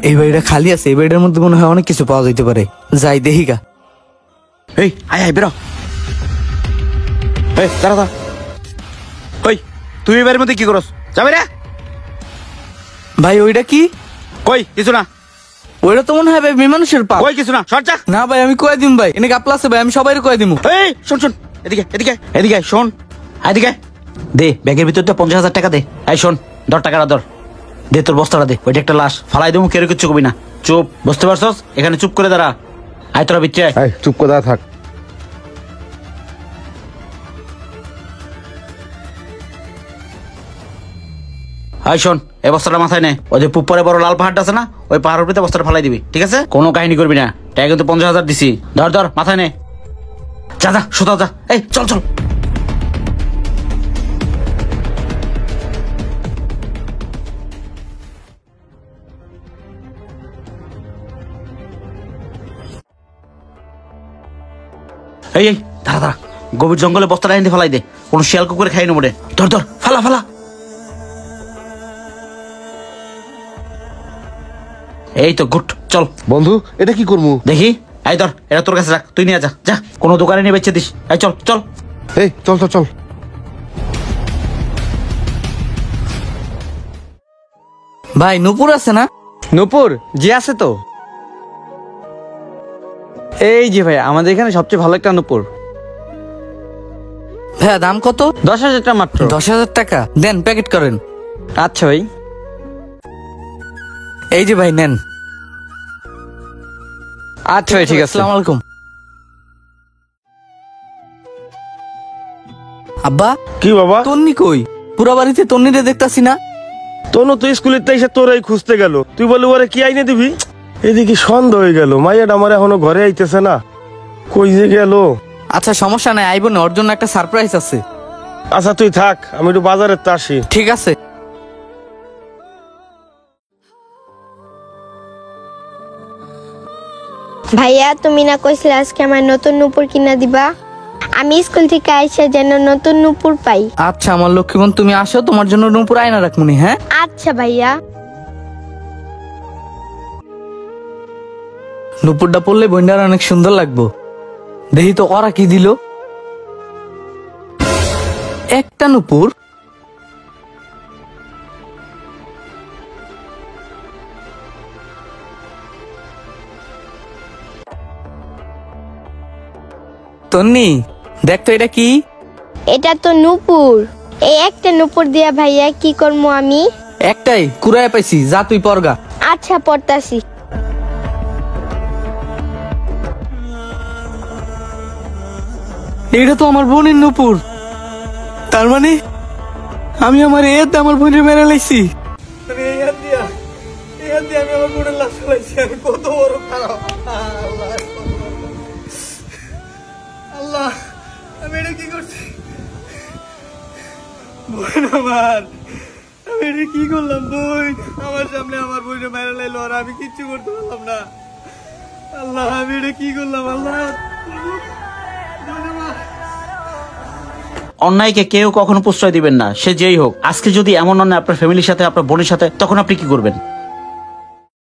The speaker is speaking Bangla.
এই বাড়িটা খালি আছে, এই বাড়িটার মধ্যে মনে হয় অনেক কিছু পাওয়া যাইতে পারে, যাই দেখি গা। এই আয় আয় বেরো। এই দাঁড়া দাঁড়া। ওই তুই এই বাড়ির মধ্যে কি করস? যাবে রে ভাই ওইটা কি? কই কিছু না। ওইটা তো মনে হয় ভাই মানুষের পা। কই কিছু না, সর যা। না ভাই আমি কয়ে দিম ভাই, এনে গাপলা আছে ভাই, আমি সবাই কয়ে দিমু। এই শোন শোন, এদিকে এদিকে এদিকে শোন, এদিকে দে ব্যাগের ভিতর তো 50,000 টাকা দে। এই শোন, ধর টাকাটা ধর, দে তোর বস্তাটা দে। ওইটা একটা লাশ, ফালাই দেবো, কেউ কিচ্ছু কবি না। চুপ, বুঝতে পারছস? এখানে চুপ করে দাঁড়া। আয় তোরা বিচ্ছে আয়। চুপ করে দাঁড়া থাক। আয় শোন, এই বস্তাটা মাথায় নে। ওই যে পুপরে বড় লাল পাহাড়টা আছে না, ওই পাহাড়ের উপরে বস্তাটা ফালাই দিবি, ঠিক আছে? কোনো কাহিনী করবি না। টাকা কিন্তু 50,000 দিছি। ধর ধর মাথায় নে, যা যা সোজা যা। এই চল চল। এই এই দাঁড়া দাঁড়া, গভীর জঙ্গলে বস্তাটা এনে ফেলাই দে, কোন শিয়াল কুকুরে খাই নেবো রে। ধর ধর ফালা ফালা। এই তো গুড, চল বন্ধু এটা কি করবো দেখি। এই ধর, এটা তোর কাছে রাখ, তুই নিয়ে যা। যা কোনো দোকানে নিয়ে বেচে দিস। এই চল চল। এই চল চল চল। ভাই নূপুর আছে না? নূপুর জি আছে তো। এই যে ভাই আমাদের এখানে সবচেয়ে ভালো একটা নূপুর। ভাইয়া দাম কত? 10,000 টাকা মাত্র। 10,000 টাকা দেন, প্যাকেট করেন। আচ্ছা ভাই। এই যে ভাই নেন। আচ্ছা ভাই ঠিক আছে। আসসালামু আলাইকুম। আব্বা কি বাবা? তন্নি কই? পুরা বাড়িতে তন্নিরে দেখতাছি না। তনু তুই স্কুলের এসে তোরাই খুঁজতে গেল, তুই বলে ওরে কি আইনে দিবি? এদিকে সন্দেহ হয়ে গেল, মাইয়াটা আমার এখনো ঘরে আইতেছে না, কই যে গেল? আচ্ছা সমস্যা নাই, আইব না, ওর জন্য একটা সারপ্রাইজ আছে। আচ্ছা তুই থাক, আমি একটু বাজারে তো আসি। ঠিক আছে। ভাইয়া তুমি না কইছিলে আজকে আমার নতুন নূপুর কিনা দিবা? আমি স্কুল থেকে আইসা যেন নতুন নূপুর পাই। আচ্ছা আমার লক্ষ্মীবন, তুমি আসো, তোমার জন্য নূপুর আয়না রাখমুনি। হ্যাঁ আচ্ছা ভাইয়া। নূপুরটা পরলে বইন্ডার অনেক সুন্দর লাগবো। দেখি তো ওরা কি দিল। একটা নূপুর। তন্নি দেখ তো এটা কি? এটা তো নূপুর। এই একটা নূপুর দিয়া ভাইয়া কি করবো আমি? একটাই কুড়ায় পাইছি, যা তুই পরগা। আচ্ছা পড়তাছি। এটা তো আমার বোনের নূপুর, তার মানে আমি আমার এতে আমার বোনের মেরে লাইছি। আমি আমার বোনের লাশ ফেলাইছি, আমি কত বড় খারাপ। আল্লাহ আমি এটা কি করছি? বোন আমার, আমি এটা কি করলাম? বোন আমার সামনে আমার বোনের মেরে লাইলো আর আমি কিচ্ছু করতে পারলাম না। আল্লাহ আমি এটা কি করলাম? আল্লাহ অন্যায়কে কেউ কখনো প্রশ্রয় দিবেন না, সে যেই হোক। আজকে যদি এমন অন্যায় আপনার ফ্যামিলির সাথে, আপনার বোনের সাথে, তখন আপনি কি করবেন?